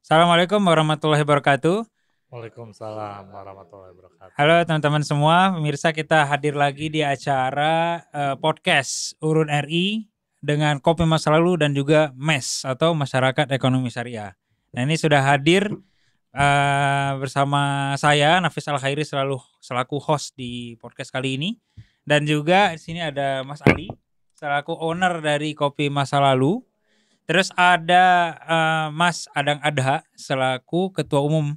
Assalamualaikum warahmatullahi wabarakatuh. Waalaikumsalam warahmatullahi wabarakatuh. Halo teman-teman semua, pemirsa kita hadir lagi di acara podcast Urun RI dengan Kopi Masa Lalu dan juga MES atau Masyarakat Ekonomi Syariah. Nah ini sudah hadir bersama saya Nafis Al-Khairi selaku host di podcast kali ini, dan juga di sini ada Mas Ali selaku owner dari Kopi Masa Lalu. Terus ada Mas Adang Adha selaku ketua umum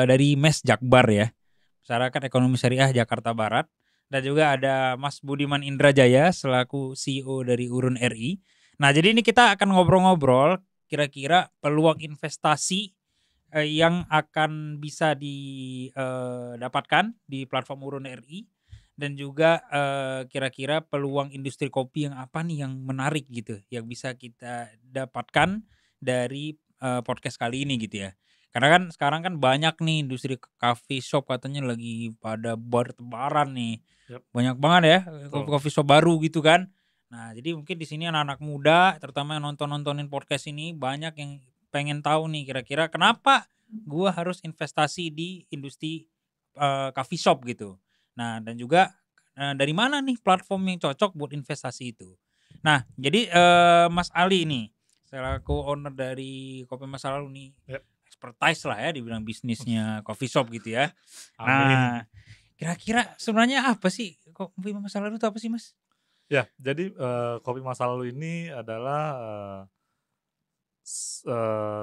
dari MES Jakbar ya, Masyarakat Ekonomi Syariah Jakarta Barat. Dan juga ada Mas Budiman Indrajaya selaku CEO dari Urun RI. Nah jadi ini kita akan ngobrol-ngobrol kira-kira peluang investasi yang akan bisa didapatkan di platform Urun RI. Dan juga kira-kira peluang industri kopi yang apa nih yang menarik gitu, yang bisa kita dapatkan dari podcast kali ini gitu ya. Karena kan sekarang kan banyak nih industri coffee shop katanya lagi pada bertebaran nih. Yep. Banyak banget ya coffee shop baru gitu kan. Nah jadi mungkin di sini anak-anak muda terutama yang nontonin podcast ini banyak yang pengen tahu nih kira-kira kenapa gua harus investasi di industri coffee shop gitu. Nah dan juga dari mana nih platform yang cocok buat investasi itu. Nah jadi Mas Ali nih selaku owner dari Kopi Masa Lalu nih, expertise lah ya dibilang bisnisnya coffee shop gitu ya. Nah kira-kira sebenarnya apa sih Kopi Masa Lalu itu apa sih Mas? Ya jadi Kopi Masa Lalu ini adalah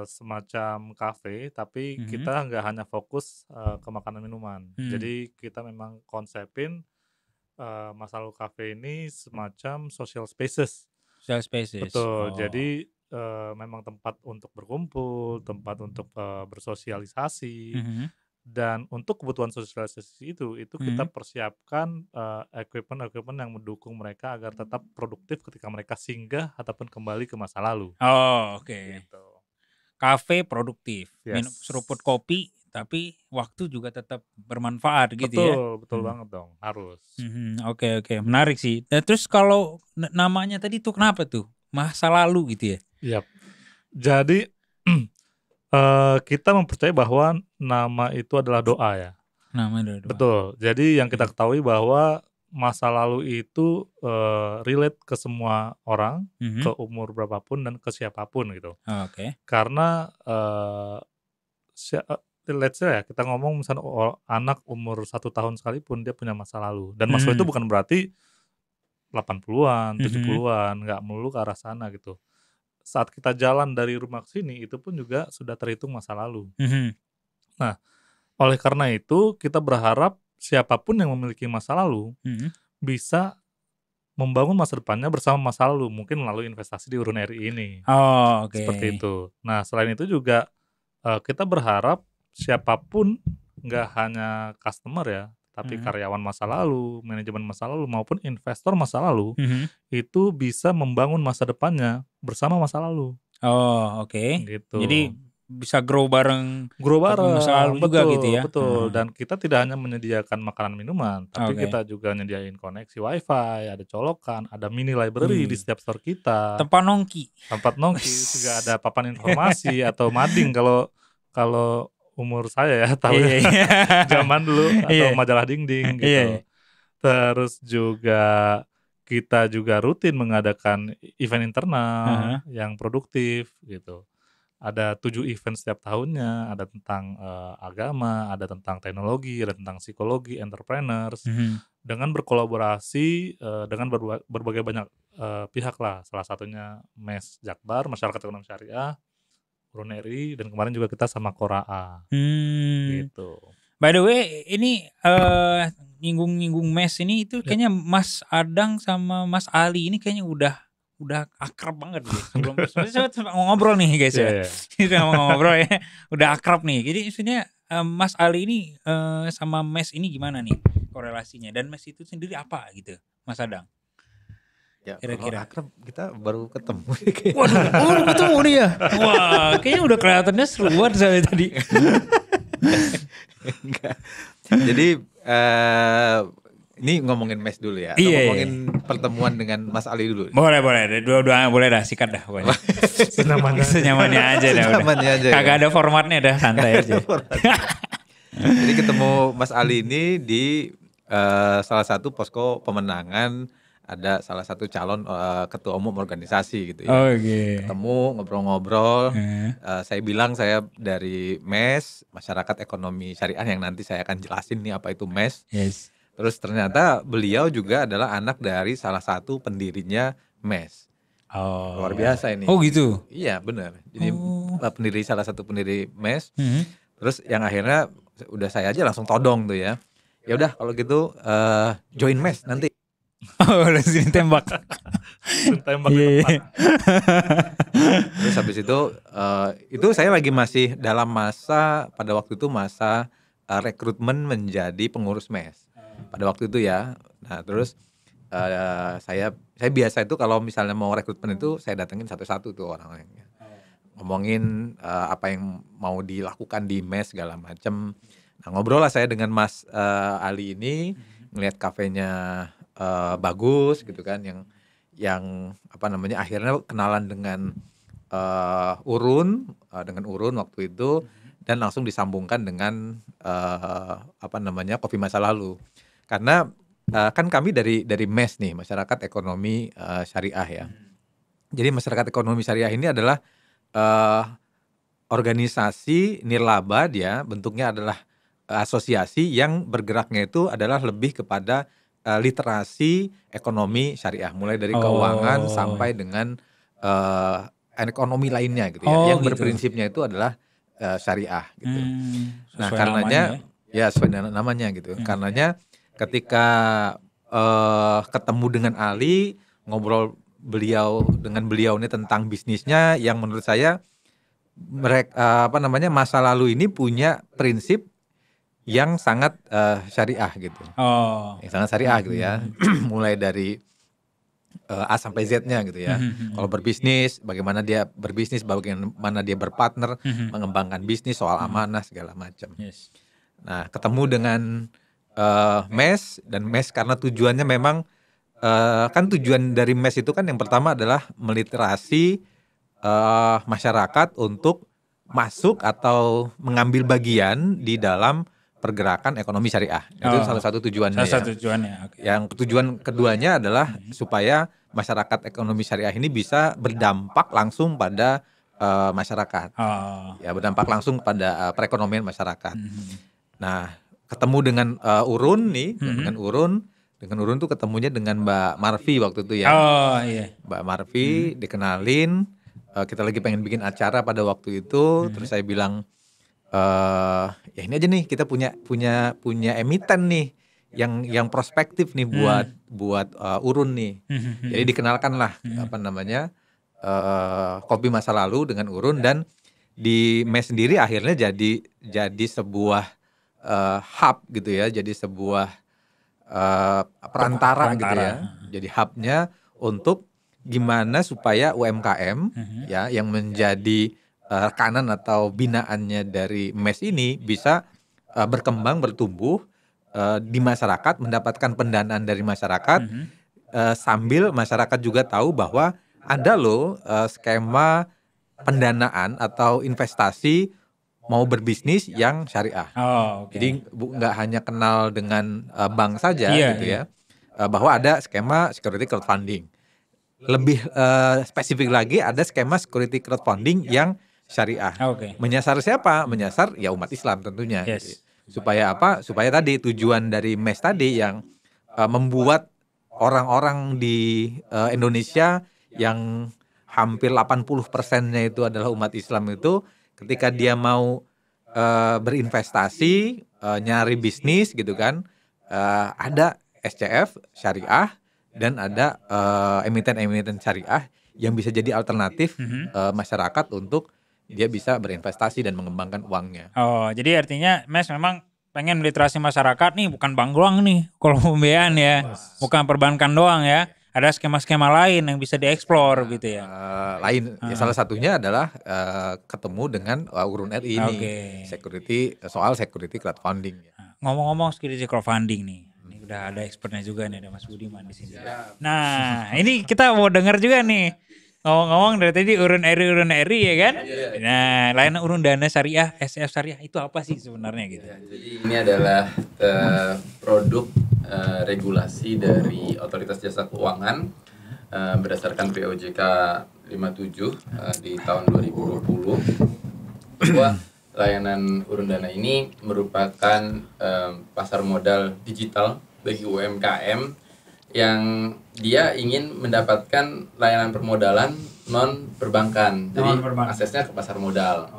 semacam kafe, tapi kita nggak hanya fokus ke makanan minuman. Jadi kita memang konsepin Masa Lalu Cafe ini semacam social spaces. Social spaces. Betul. Jadi memang tempat untuk berkumpul, tempat untuk bersosialisasi. Dan untuk kebutuhan sosialisasi itu kita persiapkan equipment yang mendukung mereka agar tetap produktif ketika mereka singgah ataupun kembali ke masa lalu. Oh oke. Gitu. Kafe produktif, Yes. minum seruput kopi tapi waktu juga tetap bermanfaat gitu ya. Betul banget dong, harus. Oke, menarik sih. Nah, terus kalau namanya tadi tuh kenapa tuh masa lalu gitu ya? Iya. Jadi kita mempercayai bahwa nama itu adalah doa ya. Nama doa. Betul. Jadi yang kita ketahui bahwa masa lalu itu relate ke semua orang, ke umur berapapun dan ke siapapun gitu. Oke. Karena let's say ya, kita ngomong misalnya anak umur 1 tahun sekalipun dia punya masa lalu. Dan masa lalu itu bukan berarti 80-an, 70-an, nggak melulu ke arah sana gitu. Saat kita jalan dari rumah ke sini itu pun juga sudah terhitung masa lalu. Nah, oleh karena itu kita berharap siapapun yang memiliki masa lalu bisa membangun masa depannya bersama masa lalu, mungkin melalui investasi di Urun RI ini. Oh, oke. Seperti itu. Nah, selain itu juga kita berharap siapapun, nggak hanya customer ya, tapi karyawan masa lalu, manajemen masa lalu maupun investor masa lalu itu bisa membangun masa depannya bersama masa lalu. Oh, oke. Gitu. Jadi bisa grow bareng masa lalu betul, juga gitu ya. Betul. Dan kita tidak hanya menyediakan makanan minuman, tapi kita juga nyediain koneksi wifi, ada colokan, ada mini library di setiap store kita. Tempat nongki juga ada papan informasi atau mading kalau umur saya ya tahu zaman dulu atau majalah dinding gitu. Terus juga kita juga rutin mengadakan event internal yang produktif gitu. Ada 7 event setiap tahunnya, ada tentang agama, ada tentang teknologi, ada tentang psikologi, entrepreneurs, dengan berkolaborasi dengan berbagai banyak pihak lah. Salah satunya MES Jakbar, Masyarakat Ekonomi Syariah, Urun RI, dan kemarin juga kita sama Koraa. Gitu. By the way, ini nyinggung MES ini itu kayaknya Mas Adang sama Mas Ali ini kayaknya udah akrab banget gitu. Sebelum ngobrol nih guys ya. Kita ngobrol ya. Udah akrab nih. Jadi maksudnya Mas Ali ini sama MES ini gimana nih korelasinya, dan MES itu sendiri apa gitu, Mas Adang? Ya, kira-kira akrab kita baru ketemu. Waduh, ketemu nih ya. Wah, kayaknya udah kelihatannya seruan saya tadi. Enggak. Jadi Ini ngomongin mes dulu ya. Iya, Ngomongin pertemuan dengan Mas Ali dulu. Boleh. Dua-dua boleh dah, sikat dah pokoknya. Senyamannya aja dah. Senyamannya aja. Kagak ada formatnya dah, santai aja. Jadi ketemu Mas Ali ini di salah satu posko pemenangan, ada salah satu calon ketua umum organisasi gitu ya. Oke. Ketemu ngobrol-ngobrol. Saya bilang saya dari MES, Masyarakat Ekonomi Syariah, yang nanti saya akan jelasin nih apa itu MES. Yes. Terus ternyata beliau juga adalah anak dari salah satu pendirinya MES. Oh. Luar biasa ini. Oh gitu. Iya benar. Jadi salah satu pendiri MES. Hmm. Terus yang akhirnya udah saya aja langsung todong tuh ya. Ya udah kalau gitu join MES nanti. Oh, langsung tembak. Tembak. Iya. Terus habis itu saya lagi masih dalam masa, pada waktu itu masa rekrutmen menjadi pengurus MES. Pada waktu itu ya. Nah, terus saya biasa itu kalau misalnya mau rekrutmen itu saya datengin satu-satu tuh orang-orangnya. Ngomongin apa yang mau dilakukan di MES segala macam. Nah, ngobrol lah saya dengan Mas Ali ini, ngelihat kafenya bagus gitu kan, yang apa namanya, akhirnya kenalan dengan Urun waktu itu, dan langsung disambungkan dengan apa namanya, Kopi Masa Lalu. Karena kan kami dari MES nih, Masyarakat Ekonomi Syariah ya. Jadi Masyarakat Ekonomi Syariah ini adalah organisasi nirlaba, dia bentuknya adalah asosiasi yang bergeraknya itu adalah lebih kepada literasi ekonomi syariah, mulai dari keuangan sampai dengan ekonomi lainnya gitu ya, yang gitu. Berprinsipnya itu adalah syariah gitu. Nah, karenanya ya sesuai namanya gitu. Karenanya ketika ketemu dengan Ali, ngobrol dengan beliau ini tentang bisnisnya, yang menurut saya mereka masa lalu ini punya prinsip yang sangat syariah gitu. Yang sangat syariah gitu ya. Mulai dari A sampai Z-nya gitu ya. Kalau berbisnis, bagaimana dia berbisnis, bagaimana dia berpartner, mengembangkan bisnis, soal amanah segala macam. Yes. Nah, ketemu dengan MES, dan MES karena tujuannya memang kan tujuan dari MES itu kan yang pertama adalah meliterasi masyarakat untuk masuk atau mengambil bagian di dalam pergerakan ekonomi syariah. Itu salah satu tujuannya. Okay. Yang tujuan keduanya adalah supaya masyarakat ekonomi syariah ini bisa berdampak langsung pada masyarakat. Ya, berdampak langsung pada perekonomian masyarakat. Nah, ketemu dengan Urun nih, dengan Urun tuh ketemunya dengan Mbak Marvi waktu itu ya. Mbak Marvi dikenalin, kita lagi pengen bikin acara pada waktu itu, terus saya bilang, ya ini aja nih, kita punya emiten nih yang prospektif nih buat Urun nih. Jadi dikenalkan lah Kopi Masa Lalu dengan Urun, dan di MES sendiri akhirnya jadi sebuah hub gitu ya, jadi sebuah perantara gitu ya. Jadi hubnya untuk gimana supaya UMKM ya yang menjadi rekanan atau binaannya dari MES ini bisa berkembang, bertumbuh di masyarakat, mendapatkan pendanaan dari masyarakat, sambil masyarakat juga tahu bahwa ada loh skema pendanaan atau investasi mau berbisnis yang syariah. Jadi nggak hanya kenal dengan bank saja gitu ya, bahwa ada skema security crowdfunding. Lebih spesifik lagi, ada skema security crowdfunding yang syariah. Menyasar siapa? Menyasar ya umat Islam tentunya. Yes. Supaya apa? Supaya tadi tujuan dari MES tadi yang membuat orang-orang di Indonesia yang hampir 80%-nya itu adalah umat Islam itu, ketika dia mau berinvestasi, nyari bisnis gitu kan, ada SCF syariah dan ada emiten-emiten syariah yang bisa jadi alternatif masyarakat untuk dia bisa berinvestasi dan mengembangkan uangnya. Jadi artinya MES memang pengen meliterasi masyarakat nih, bukan bank doang nih kalau pembiayaan ya, bukan perbankan doang ya. Ada skema-skema lain yang bisa dieksplor gitu ya. Salah satunya adalah ketemu dengan Urun RI ini, soal security crowdfunding. Ngomong-ngomong security crowdfunding nih, Udah ada expertnya juga nih, ada Mas Budiman di sini. Nah, ini kita mau dengar juga nih. Ngomong-ngomong dari tadi urun eri ya kan? Nah, layanan urun dana syariah, SF syariah itu apa sih sebenarnya gitu? Jadi ini adalah produk regulasi dari Otoritas Jasa Keuangan berdasarkan POJK 57 di tahun 2020, bahwa layanan urun dana ini merupakan pasar modal digital bagi UMKM yang dia ingin mendapatkan layanan permodalan non perbankan. Jadi aksesnya ke pasar modal.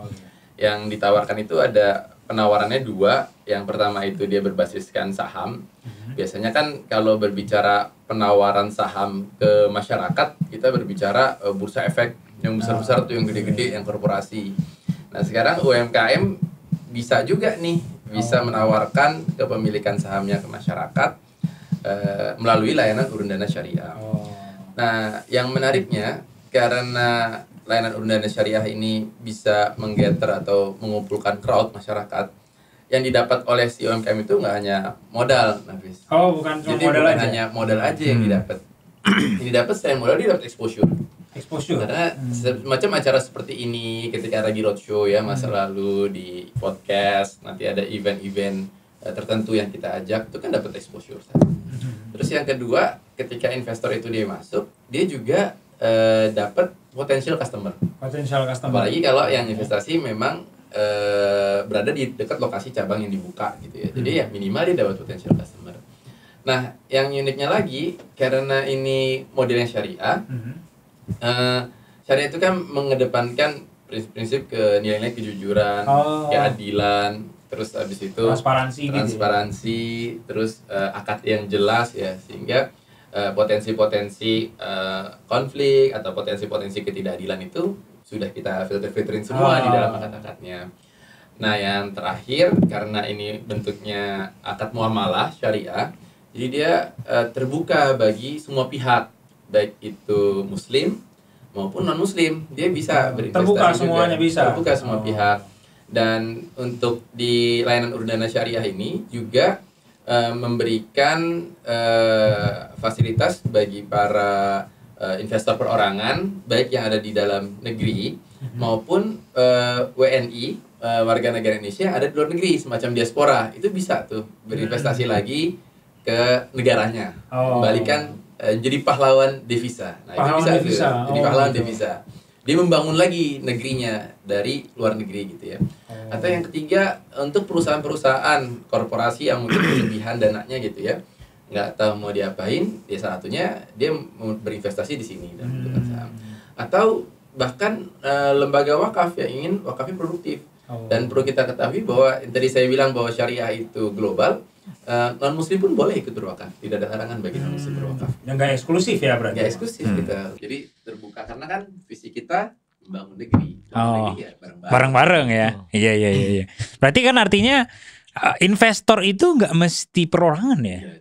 Yang ditawarkan itu ada penawarannya dua. Yang pertama itu dia berbasiskan saham. Biasanya kan kalau berbicara penawaran saham ke masyarakat, kita berbicara bursa efek yang besar-besar tuh, yang gede-gede, yang korporasi. Nah, sekarang UMKM bisa juga nih, bisa menawarkan kepemilikan sahamnya ke masyarakat melalui layanan urun dana syariah. Nah, yang menariknya karena layanan urun dana syariah ini bisa menggetter atau mengumpulkan crowd masyarakat, yang didapat oleh si UMKM itu nggak hanya modal, Nafis. Bukan cuma modal aja. Hanya modal aja yang didapat. Yang didapat selain modal, dia dapat exposure. Karena semacam acara seperti ini, ketika lagi roadshow ya masa lalu di podcast, nanti ada event-event tertentu yang kita ajak, itu kan dapat exposure. Terus yang kedua, ketika investor itu dia masuk, dia juga dapat potential customer. Apalagi kalau yang investasi memang berada di dekat lokasi cabang yang dibuka gitu ya. Jadi ya minimal dia dapat potential customer. Nah, yang uniknya lagi, karena ini modelnya syariah, syariah itu kan mengedepankan prinsip-prinsip ke nilai-nilai kejujuran, keadilan, terus habis itu transparansi, terus akad yang jelas ya, sehingga potensi-potensi konflik atau potensi-potensi ketidakadilan itu sudah kita filterin semua di dalam akad-akadnya. Nah, yang terakhir, karena ini bentuknya akad muamalah syariah, jadi dia terbuka bagi semua pihak, baik itu muslim maupun non muslim, dia bisa berinvestasi. Terbuka semuanya juga. Terbuka semua pihak. Dan untuk di layanan urun dana syariah ini juga memberikan fasilitas bagi para investor perorangan, baik yang ada di dalam negeri maupun WNI, warga negara Indonesia ada di luar negeri, semacam diaspora, itu bisa tuh berinvestasi lagi ke negaranya, kembalikan jadi pahlawan devisa. Nah, itu bisa devisa. Jadi pahlawan devisa. Dia membangun lagi negerinya dari luar negeri gitu ya. Atau yang ketiga, untuk perusahaan-perusahaan korporasi yang mungkin kelebihan dananya gitu ya, nggak tahu mau diapain, ya salah satunya dia berinvestasi di sini dan bentukan saham. Atau bahkan lembaga wakaf yang ingin wakafnya produktif. Dan perlu kita ketahui bahwa tadi saya bilang bahwa syariah itu global, non muslim pun boleh ikut berwakaf, tidak ada larangan bagi non muslim berwakaf. Yang nggak eksklusif ya berarti? Nggak eksklusif kita, jadi terbuka karena kan visi kita membangun negeri. Ya, bareng-bareng ya. Iya. Berarti kan artinya investor itu nggak mesti perorangan ya,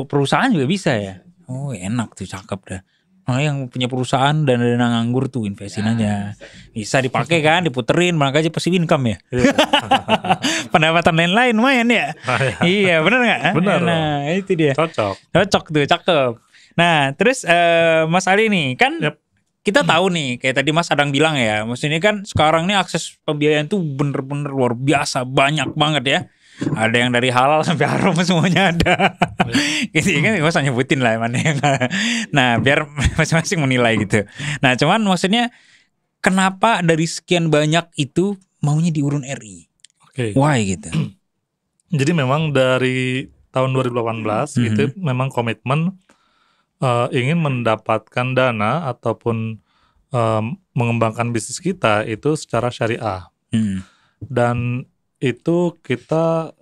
perusahaan juga bisa ya. Oh enak tuh, cakep dah. Yang punya perusahaan dan dana nganggur tuh investin aja, bisa dipakai kan, diputerin, makanya aja pasti income ya. Pendapatan lain-lain lumayan ya. Iya benar nggak? Benar. Nah itu dia. Cocok Tuh, cakep. Nah terus Mas Ali nih kan, kita tahu nih kayak tadi Mas Adang bilang ya, maksudnya kan sekarang nih akses pembiayaan tuh bener-bener luar biasa, banyak banget ya. Ada yang dari halal sampai haram semuanya ada. Gitu kan, gak usah nyebutin lah mana yang. Nah, biar masing-masing menilai gitu. Nah, cuman maksudnya kenapa dari sekian banyak itu maunya diurun RI? Why gitu? Jadi memang dari tahun 2018 itu memang komitmen ingin mendapatkan dana ataupun mengembangkan bisnis kita itu secara syariah. Dan itu kita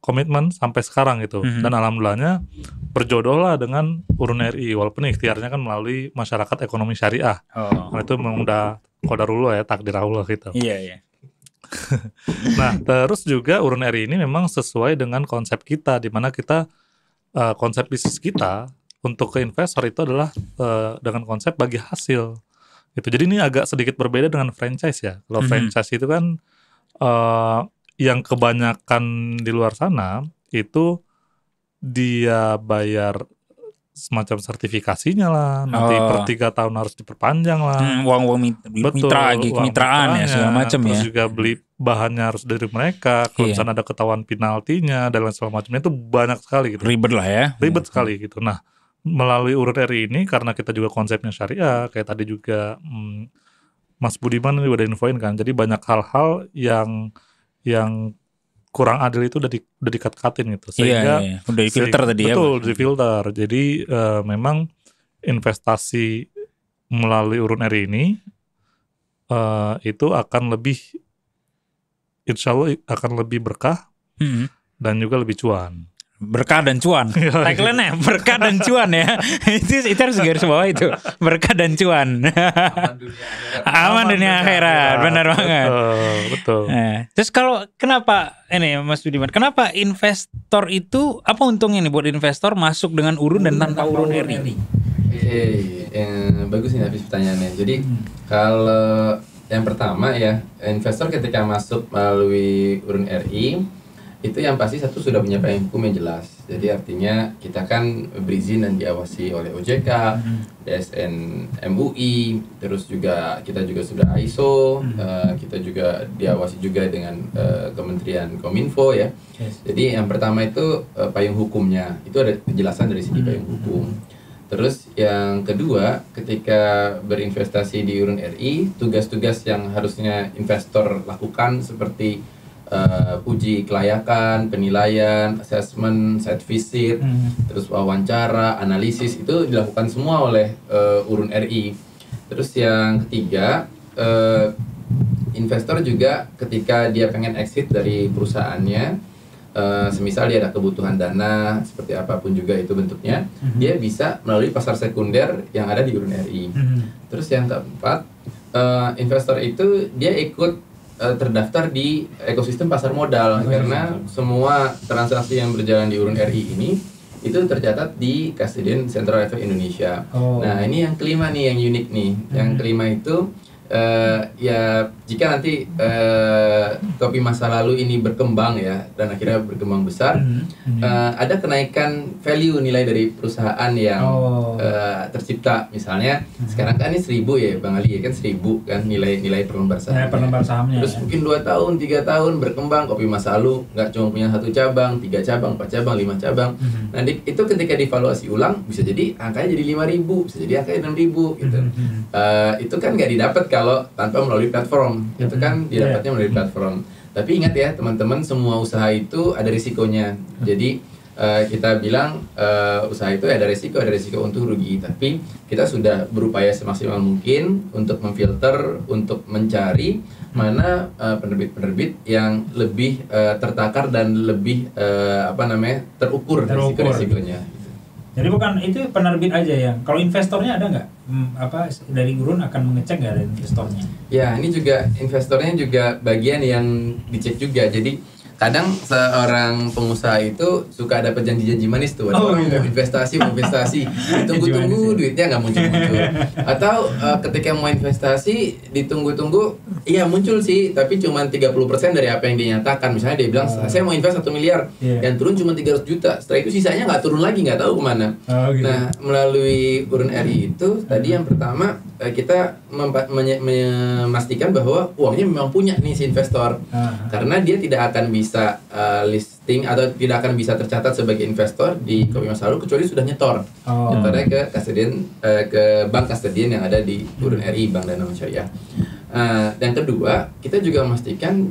komitmen sampai sekarang gitu. Dan alhamdulillahnya berjodoh lah dengan urun RI, walaupun ikhtiarnya kan melalui masyarakat ekonomi syariah. Nah, itu memang udah qadarullah ya, takdir Allah gitu. Iya. Nah terus juga urun RI ini memang sesuai dengan konsep kita, di mana kita konsep bisnis kita untuk ke investor itu adalah dengan konsep bagi hasil gitu. Jadi ini agak sedikit berbeda dengan franchise ya. Kalau franchise itu kan yang kebanyakan di luar sana itu dia bayar semacam sertifikasinya lah, nanti per 3 tahun harus diperpanjang lah. Uang mitra, kemitraan ya segala macam ya. Terus juga beli bahannya harus dari mereka. Kalau misalnya ada ketahuan penaltinya dan lain segala macamnya itu banyak sekali gitu. Ribet lah ya. Ribet sekali gitu. Nah, melalui Urun RI ini karena kita juga konsepnya syariah, kayak tadi juga Mas Budiman ini udah infoin kan. Jadi banyak hal-hal yang kurang adil itu udah dikat-katin gitu, sehingga udah difilter tadi ya. Betul, difilter. Jadi memang investasi melalui Urun RI ini itu akan lebih, insya Allah akan lebih berkah dan juga lebih cuan. Berkah dan cuan. Tagline-nya berkah dan cuan ya. Itu harus garis bawah itu. Berkah dan cuan. Aman dunia akhirat. Benar banget. Betul. Nah, terus kalau kenapa ini Mas Budiman, kenapa investor itu apa untungnya nih buat investor masuk dengan Urun dan tanpa Urun RI? Bagus nih habis pertanyaannya. Jadi kalau yang pertama ya, investor ketika masuk melalui Urun RI itu yang pasti satu sudah punya payung hukum yang jelas. Jadi artinya kita kan berizin dan diawasi oleh OJK, BSN MUI, terus juga kita juga sudah ISO, kita juga diawasi juga dengan Kementerian Kominfo ya. Jadi yang pertama itu payung hukumnya, itu ada penjelasan dari segi payung hukum. Terus yang kedua, ketika berinvestasi di Urun RI, tugas-tugas yang harusnya investor lakukan seperti uji kelayakan, penilaian, assessment, site visit, terus wawancara, analisis itu dilakukan semua oleh Urun RI. Terus yang ketiga, investor juga ketika dia pengen exit dari perusahaannya, semisal dia ada kebutuhan dana seperti apapun juga itu bentuknya, dia bisa melalui pasar sekunder yang ada di Urun RI. Terus yang keempat, investor itu dia ikut terdaftar di ekosistem pasar modal karena semua transaksi yang berjalan di Urun RI ini itu tercatat di Custodian Central Efek Indonesia. Nah ini yang kelima nih yang unik nih. Yang kelima itu ya jika nanti Kopi Masa Lalu ini berkembang ya dan akhirnya berkembang besar, ada kenaikan value nilai dari perusahaan yang tercipta. Misalnya sekarang kan ini 1.000 ya Bang Ali ya kan, 1.000 kan nilai per lembar saham. Terus mungkin 2 tahun 3 tahun berkembang, Kopi Masa Lalu nggak cuma punya 1 cabang, 3 cabang, 4 cabang, 5 cabang. Nah itu ketika dievaluasi ulang bisa jadi angkanya jadi 5.000, bisa jadi angkanya 6.000 gitu. Itu kan nggak didapat kalau tanpa melalui platform. Itu kan didapatnya melalui platform. Tapi ingat ya teman-teman, semua usaha itu ada risikonya. Jadi kita bilang usaha itu ada risiko untung rugi. Tapi kita sudah berupaya semaksimal mungkin untuk memfilter, untuk mencari mana penerbit-penerbit yang lebih tertakar dan lebih terukur risiko-risikonya. Jadi bukan itu penerbit aja ya. Kalau investornya ada nggak? Dari Urun akan mengecek nggak ada investornya? Ya ini juga investornya juga bagian yang dicek juga. Jadi kadang seorang pengusaha itu suka dapat janji-janji manis tuh. Mau investasi, ditunggu-tunggu duitnya nggak muncul-muncul. Atau ketika mau investasi ditunggu-tunggu, iya muncul sih, tapi cuma 30% dari apa yang dinyatakan. Misalnya dia bilang saya mau invest 1 miliar, yang turun cuma 300 juta. Setelah itu sisanya nggak turun lagi, nggak tahu kemana. Gitu. Nah melalui Urun RI itu tadi yang pertama kita memastikan bahwa uangnya memang punya nih si investor, karena dia tidak akan bisa listing atau tidak akan bisa tercatat sebagai investor di Kopi Masa Lalu kecuali sudah nyetornya ke custodian, ke bank custodian yang ada di Urun RI, Bank Danamon Syariah. Yang kedua, kita juga memastikan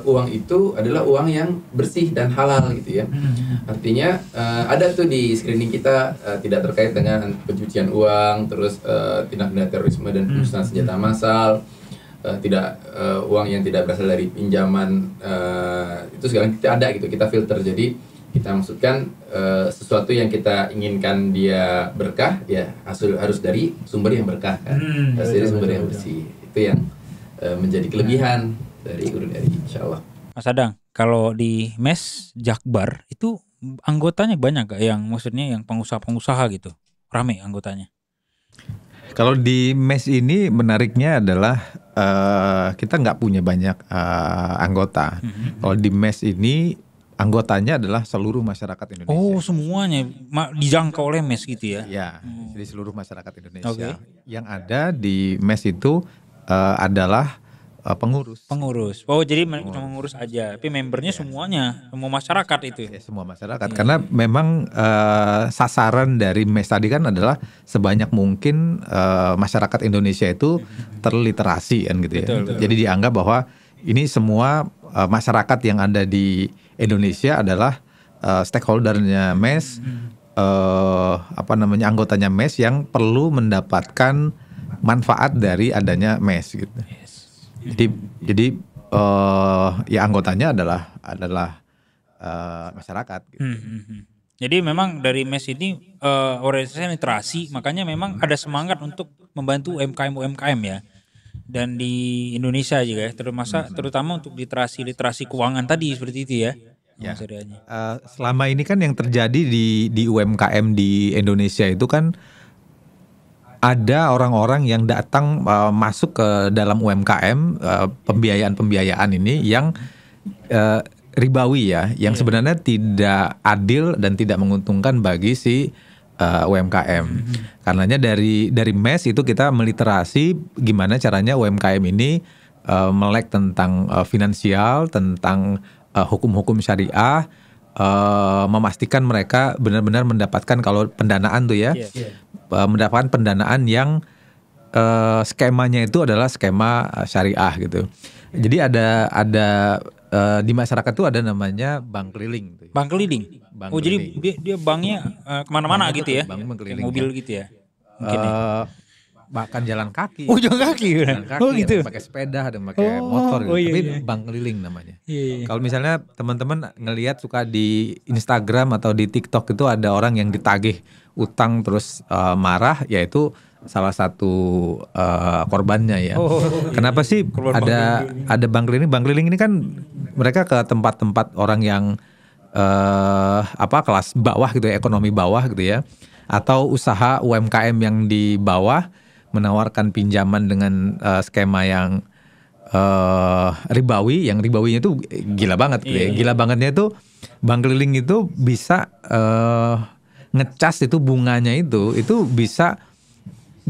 uang itu adalah uang yang bersih dan halal gitu ya. Artinya ada tuh di screening kita tidak terkait dengan pencucian uang, terus tindak pidana terorisme dan pemusnahan senjata massal, tidak uang yang tidak berasal dari pinjaman, itu sekarang kita ada gitu, kita filter. Jadi kita maksudkan sesuatu yang kita inginkan dia berkah ya harus dari sumber yang berkah kan, harus dari sumber yang bersih. Itu yang menjadi kelebihan dari Urun RI, insyaallah. Mas Adang, kalau di MES Jakbar itu anggotanya banyak gak? Yang maksudnya yang pengusaha-pengusaha gitu, rame anggotanya? Kalau di MES ini menariknya adalah kita nggak punya banyak anggota. Kalau di MES ini anggotanya adalah seluruh masyarakat Indonesia. Oh, semuanya dijangkau oleh MES gitu ya? Ya, jadi seluruh masyarakat Indonesia. Yang ada di MES itu adalah pengurus. Oh, jadi mengurus aja. Tapi membernya semuanya, semua masyarakat itu. Ya, semua masyarakat. Karena memang sasaran dari MES tadi kan adalah sebanyak mungkin masyarakat Indonesia itu terliterasi kan gitu ya. Betul. Jadi dianggap bahwa ini semua masyarakat yang ada di Indonesia adalah stakeholdernya MES, anggotanya MES yang perlu mendapatkan manfaat dari adanya MES gitu. Jadi ya anggotanya adalah masyarakat. Gitu. Jadi memang dari MES ini organisasi literasi, makanya memang ada semangat untuk membantu UMKM ya. Dan di Indonesia juga, terutama untuk literasi keuangan tadi seperti itu ya. Ya. Selama ini kan yang terjadi di UMKM di Indonesia itu kan ada orang-orang yang datang masuk ke dalam UMKM pembiayaan ini yang ribawi ya, yang sebenarnya tidak adil dan tidak menguntungkan bagi si UMKM. Karenanya dari MES itu kita meliterasi gimana caranya UMKM ini melek tentang finansial, tentang hukum-hukum syariah, memastikan mereka benar-benar mendapatkan kalau pendanaan tuh ya. Mendapatkan pendanaan yang skemanya itu adalah skema syariah gitu. Jadi ada di masyarakat itu ada namanya bank keliling. Bank keliling. Jadi dia banknya kemana-mana gitu ya? Bank keliling. Mobil ya. Gitu ya? Mungkin bahkan jalan kaki. Oh, jalan kaki. Gitu. Pakai sepeda, ada pakai motor gitu. Tapi bank keliling namanya. Kalau misalnya teman-teman ngelihat suka di Instagram atau di TikTok itu ada orang yang ditagih utang terus marah, yaitu salah satu korbannya ya. Kenapa sih ada bank keliling? Bank keliling ini kan mereka ke tempat-tempat orang yang kelas bawah gitu ya, ekonomi bawah gitu ya, atau usaha UMKM yang di bawah menawarkan pinjaman dengan skema yang ribawi, yang ribawinya itu gila banget gitu ya. Gila bangetnya itu bank keliling itu bisa ngecas itu bunganya itu bisa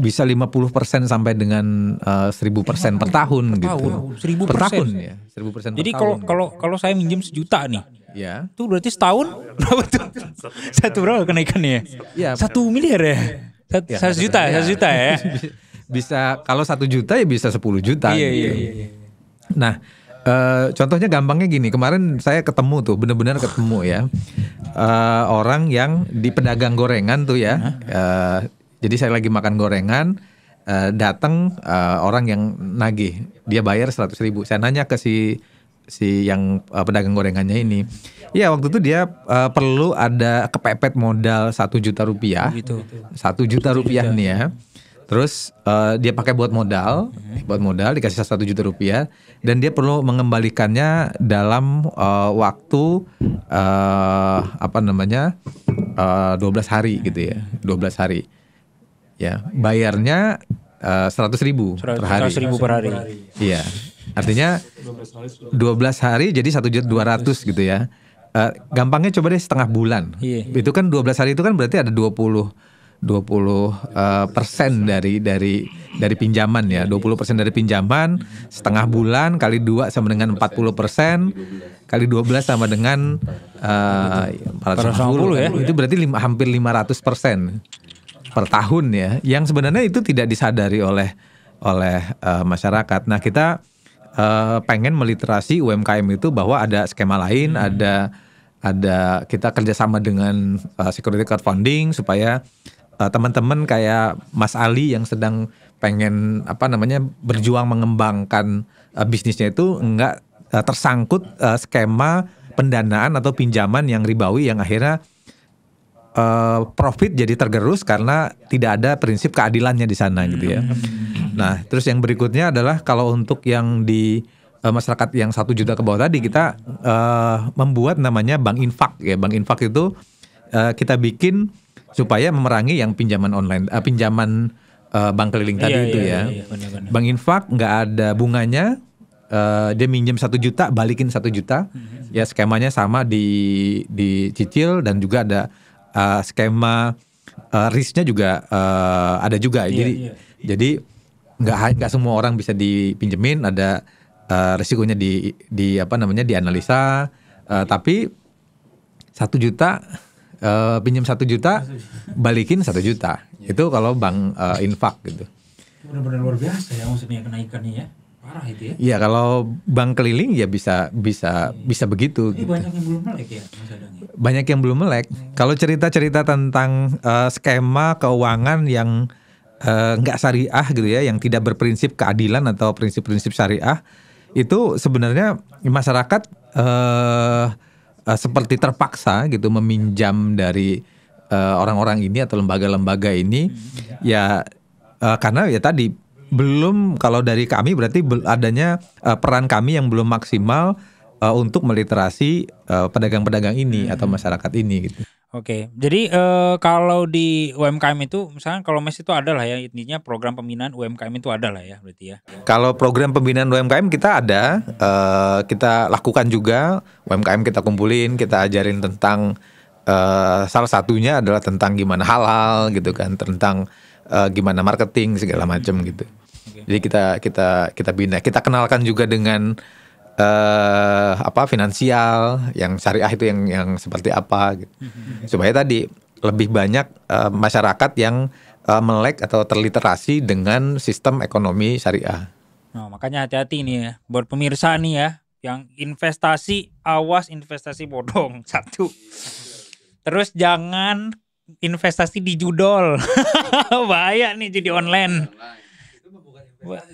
50% sampai dengan 1.000% per tahun gitu. 1.000% per tahun ya. 1.000% per Jadi tahun. kalau saya minjem 1 juta nih. Ya. Itu berarti setahun berapa tuh? Berapa kenaikannya? Ya, 1 miliar ya? 1 juta ya. Bisa kalau 1 juta ya bisa 10 juta. Iya, gitu. iya. Nah, contohnya gampangnya gini. Kemarin saya ketemu tuh, benar-benar ketemu ya. Orang yang di pedagang gorengan tuh ya. Jadi saya lagi makan gorengan, datang orang yang nagih, dia bayar 100.000. Saya nanya ke si yang pedagang gorengannya ini, ya waktu itu dia perlu ada kepepet modal 1 juta rupiah, 1 juta rupiah nih ya. Terus dia pakai buat modal dikasih 1 juta rupiah, dan dia perlu mengembalikannya dalam waktu 12 hari gitu ya, 12 hari. Ya, bayarnya 100.000 per hari. 100.000 per hari. Iya. Artinya 12 hari jadi 1.200.000 gitu ya. Gampangnya coba deh setengah bulan. Itu kan 12 hari itu kan berarti ada 20% dari pinjaman ya. 20% dari pinjaman, setengah bulan kali 2 sama dengan 40%, kali 12 sama dengan 450 ya. Itu berarti hampir 500% per tahun ya, yang sebenarnya itu tidak disadari oleh masyarakat. Nah, kita pengen meliterasi UMKM itu bahwa ada skema lain, ada kita kerjasama dengan security crowdfunding supaya teman-teman kayak Mas Ali yang sedang pengen berjuang mengembangkan bisnisnya itu enggak tersangkut skema pendanaan atau pinjaman yang ribawi yang akhirnya profit jadi tergerus karena tidak ada prinsip keadilannya di sana gitu ya. Nah, terus yang berikutnya adalah kalau untuk yang di masyarakat yang 1 juta ke bawah tadi, kita membuat namanya bank infak ya. Bank infak itu kita bikin supaya memerangi yang pinjaman online, pinjaman bank keliling tadi itu ya. Bank infak nggak ada bunganya, dia minjem 1 juta, balikin 1 juta. Ya skemanya sama dicicil dan juga ada skema risknya juga ada juga. Jadi nggak semua orang bisa dipinjemin, ada risikonya dianalisa. Tapi 1 juta pinjam 1 juta balikin 1 juta. Itu kalau bank infak gitu. Benar-benar luar biasa ya maksudnya kenaikannya ya. Parah itu ya. Iya, kalau bank keliling ya bisa begitu. Ini gitu. banyak yang belum melek ya Mas Adang ya? Banyak yang belum melek. Kalau cerita-cerita tentang skema keuangan yang nggak syariah gitu ya, yang tidak berprinsip keadilan atau prinsip-prinsip syariah, itu sebenarnya masyarakat seperti terpaksa gitu meminjam dari orang-orang ini atau lembaga-lembaga ini, ya karena ya tadi belum, kalau dari kami berarti adanya peran kami yang belum maksimal untuk meliterasi pedagang-pedagang ini atau masyarakat ini gitu. Oke, jadi kalau di UMKM itu misalnya kalau MES itu ada lah ya, intinya program pembinaan UMKM itu ada lah ya berarti ya. Kalau program pembinaan UMKM kita ada, kita lakukan juga, UMKM kita kumpulin, kita ajarin tentang salah satunya adalah tentang gimana halal gitu kan, tentang gimana marketing segala macam gitu. Jadi kita bina, kita kenalkan juga dengan finansial yang syariah itu yang seperti apa gitu. Supaya tadi lebih banyak masyarakat yang melek atau terliterasi dengan sistem ekonomi syariah. Nah, makanya hati-hati nih ya buat pemirsa nih ya, yang investasi, awas investasi bodong. 1. Terus jangan investasi di judol. Bahaya nih judi online.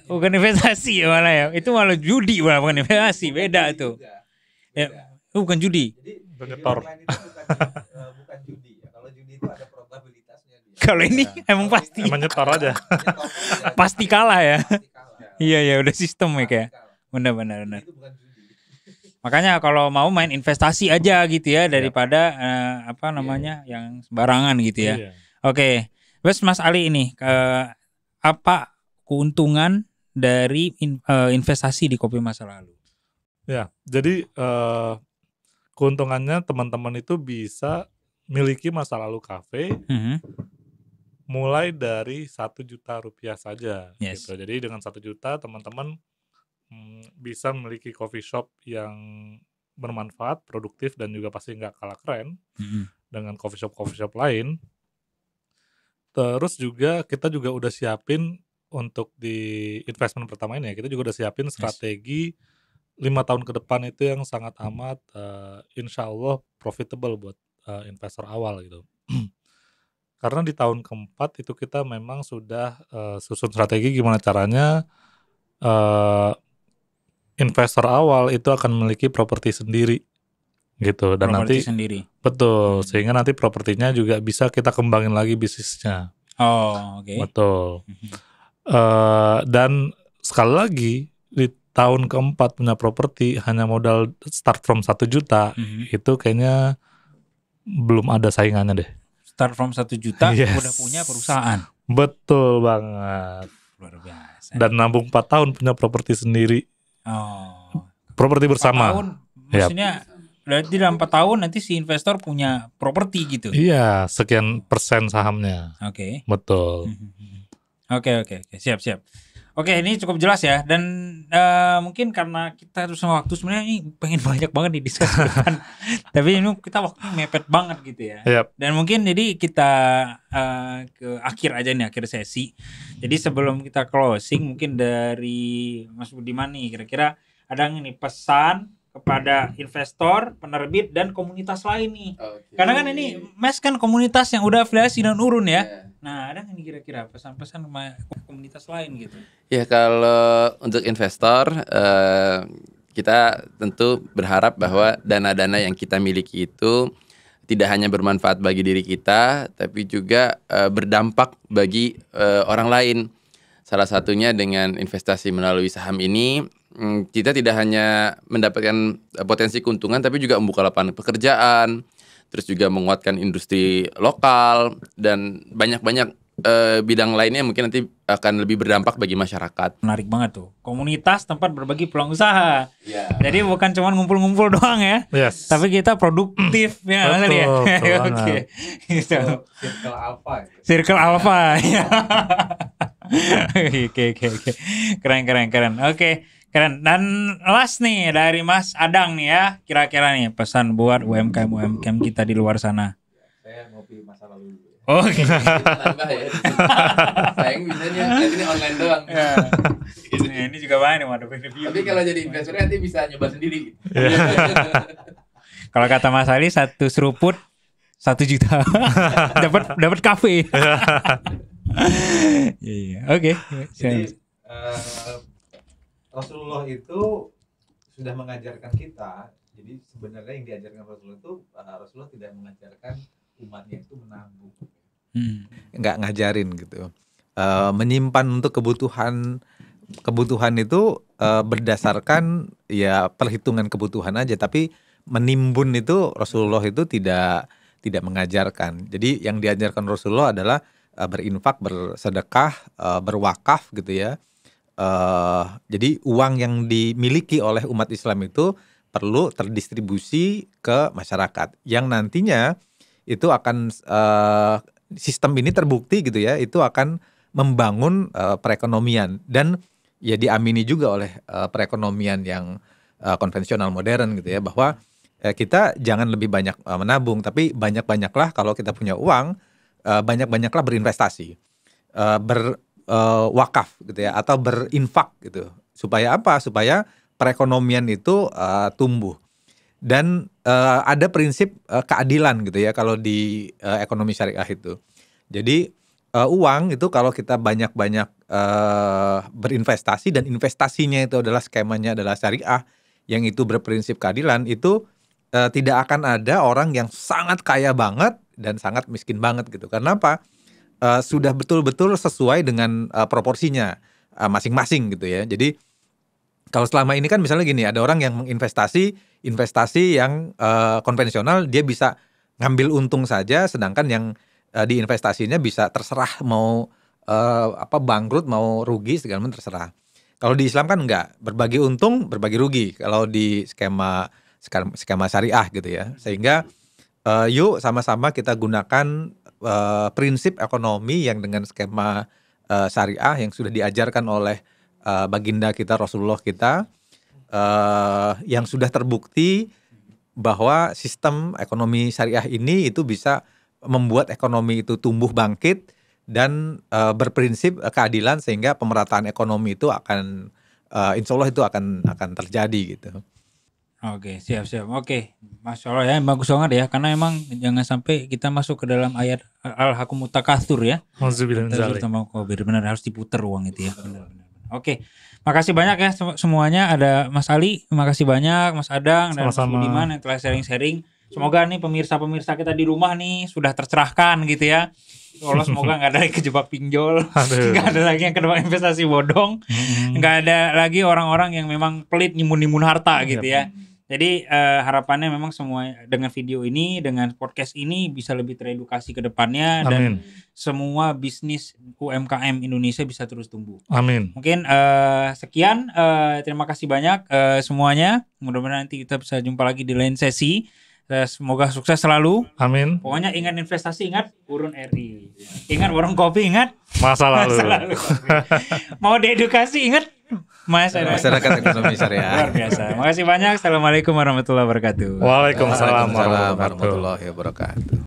Bukan investasi ya malah ya. Itu malah judi, malah bukan investasi, beda tuh. Ya, bukan judi. Menyetor. Bukan judi ya. Kalau judi itu ada probabilitasnya. Kalau ini emang pasti. Menyetor aja. Pasti kalah ya. Iya udah sistem ya kayak. Benar. Makanya kalau mau main investasi aja gitu ya daripada yang sembarangan gitu ya. Iya. Oke. Terus Mas Ali ini apa keuntungan dari investasi di Kopi Masa Lalu? Ya, jadi keuntungannya teman-teman itu bisa miliki masa lalu kafe mulai dari 1 juta rupiah saja. Yes. Gitu. Jadi dengan 1 juta teman-teman bisa memiliki coffee shop yang bermanfaat, produktif, dan juga pasti nggak kalah keren dengan coffee shop lain. Terus juga kita juga udah siapin untuk di investment pertama ini ya, kita juga udah siapin strategi 5 tahun ke depan itu yang sangat amat insya Allah profitable buat investor awal gitu. Karena di tahun keempat itu kita memang sudah susun strategi gimana caranya investor awal itu akan memiliki properti sendiri gitu, dan Properti nanti sendiri. betul, sehingga nanti propertinya juga bisa kita kembangin lagi bisnisnya. Oh, oke. Betul. Dan sekali lagi di tahun keempat punya properti hanya modal start from 1 juta, itu kayaknya belum ada saingannya deh. Start from 1 juta Yes. udah punya perusahaan. Betul banget. Luar biasa. Dan nabung 4 tahun punya properti sendiri. Oh. Properti 4 bersama. tahun, maksudnya berarti dalam 4 tahun nanti si investor punya properti gitu. Iya, sekian persen sahamnya. Oke. Betul. Oke. Siap. Oke, ini cukup jelas ya. Dan mungkin karena kita harus sama waktu, sebenarnya ini pengen banyak banget di diskusi depan. Tapi ini kita waktunya mepet banget gitu ya. Yep. Dan mungkin jadi kita ke akhir aja nih, akhir sesi. Jadi sebelum kita closing, mungkin dari Mas Budiman nih, kira-kira ada nggak nih pesan kepada investor, penerbit, dan komunitas lain nih. Oke. Karena kan ini MES kan komunitas yang udah afiliasi dan urun ya. Ya. Nah, ada nggak nih kira-kira pesan-pesan sama komunitas lain gitu? Ya, kalau untuk investor kita tentu berharap bahwa dana-dana yang kita miliki itu tidak hanya bermanfaat bagi diri kita, tapi juga berdampak bagi orang lain. Salah satunya dengan investasi melalui saham ini, kita tidak hanya mendapatkan potensi keuntungan, tapi juga membuka lapangan pekerjaan, terus juga menguatkan industri lokal, dan banyak-banyak bidang lainnya mungkin nanti akan lebih berdampak bagi masyarakat. Menarik banget tuh. Komunitas tempat berbagi peluang usaha. Ya. Jadi bukan cuma ngumpul-ngumpul doang ya. Yes. Tapi kita produktif ya Betul, kali ya. betul Oke. Gitu. Circle alpha. Circle alpha. Ya. Oke. Keren. Oke. Keren. Dan last nih dari Mas Adang nih ya. Kira-kira nih pesan buat UMKM kita di luar sana. Saya ngopi masa lalu dulu. Oke. Nambah ya. Sayang bisanya ini online doang. Ya. Ini juga banyak nih waduh review. Tapi kalau jadi investor nanti bisa nyoba sendiri. Kalau kata Mas Ali 1 seruput 1 juta. dapat kafe. Iya. Oke. Jadi Rasulullah itu sudah mengajarkan kita. Jadi sebenarnya yang diajarkan Rasulullah itu Rasulullah tidak mengajarkan umatnya itu menabung. Nggak ngajarin gitu. Menyimpan untuk kebutuhan itu berdasarkan ya perhitungan kebutuhan aja, tapi menimbun itu Rasulullah itu tidak mengajarkan. Jadi yang diajarkan Rasulullah adalah berinfak, bersedekah, berwakaf gitu ya. Jadi uang yang dimiliki oleh umat Islam itu perlu terdistribusi ke masyarakat yang nantinya itu akan sistem ini terbukti gitu ya, itu akan membangun perekonomian dan ya diamini juga oleh perekonomian yang konvensional modern gitu ya, bahwa kita jangan lebih banyak menabung, tapi banyak-banyaklah kalau kita punya uang, banyak-banyaklah berinvestasi, berwakaf gitu ya, atau berinfak gitu. Supaya apa? Supaya perekonomian itu tumbuh. Dan ada prinsip keadilan gitu ya kalau di ekonomi syariah itu. Jadi uang itu kalau kita banyak-banyak berinvestasi dan investasinya itu adalah skemanya adalah syariah yang itu berprinsip keadilan, itu tidak akan ada orang yang sangat kaya banget dan sangat miskin banget gitu. Karena apa? Sudah betul-betul sesuai dengan proporsinya masing-masing gitu ya. Jadi kalau selama ini kan misalnya gini, ada orang yang menginvestasi yang konvensional, dia bisa ngambil untung saja, sedangkan yang diinvestasinya bisa terserah mau bangkrut, mau rugi segala macam terserah. Kalau di Islam kan enggak, berbagi untung, berbagi rugi. Kalau di skema syariah gitu ya. Sehingga yuk sama-sama kita gunakan prinsip ekonomi yang dengan skema syariah yang sudah diajarkan oleh baginda kita, Rasulullah kita, yang sudah terbukti bahwa sistem ekonomi syariah ini itu bisa membuat ekonomi itu tumbuh bangkit dan berprinsip keadilan, sehingga pemerataan ekonomi itu akan insya Allah itu akan terjadi gitu. Oke, siap. Oke, Masya Allah ya, bagus banget ya, karena emang jangan sampai kita masuk ke dalam ayat Al-Hakumut Takatsur ya. Benar harus diputer uang itu ya. Benar. Oke, makasih banyak ya semuanya. Ada Mas Ali, makasih banyak, Mas Adang dan Mas Budiman yang telah sharing-sharing. Semoga nih pemirsa-pemirsa kita di rumah nih sudah tercerahkan gitu ya. Allah semoga nggak ada lagi kejebak pinjol, nggak ada lagi yang kedua investasi bodong, nggak ada lagi orang-orang yang memang pelit nimun-nimun harta gitu ya. Jadi harapannya memang semua dengan video ini, dengan podcast ini bisa lebih teredukasi ke depannya. Amin. Dan semua bisnis UMKM Indonesia bisa terus tumbuh. Amin. Mungkin sekian, terima kasih banyak semuanya. Mudah-mudahan nanti kita bisa jumpa lagi di lain sesi. Semoga sukses selalu. Amin. Pokoknya ingat investasi, ingat urun RI. Ingat warung kopi, ingat masa lalu. Mau diedukasi, ingat masyarakat ekonomi syariah. Luar biasa. Makasih banyak. Assalamualaikum warahmatullahi wabarakatuh. Waalaikumsalam warahmatullahi wabarakatuh.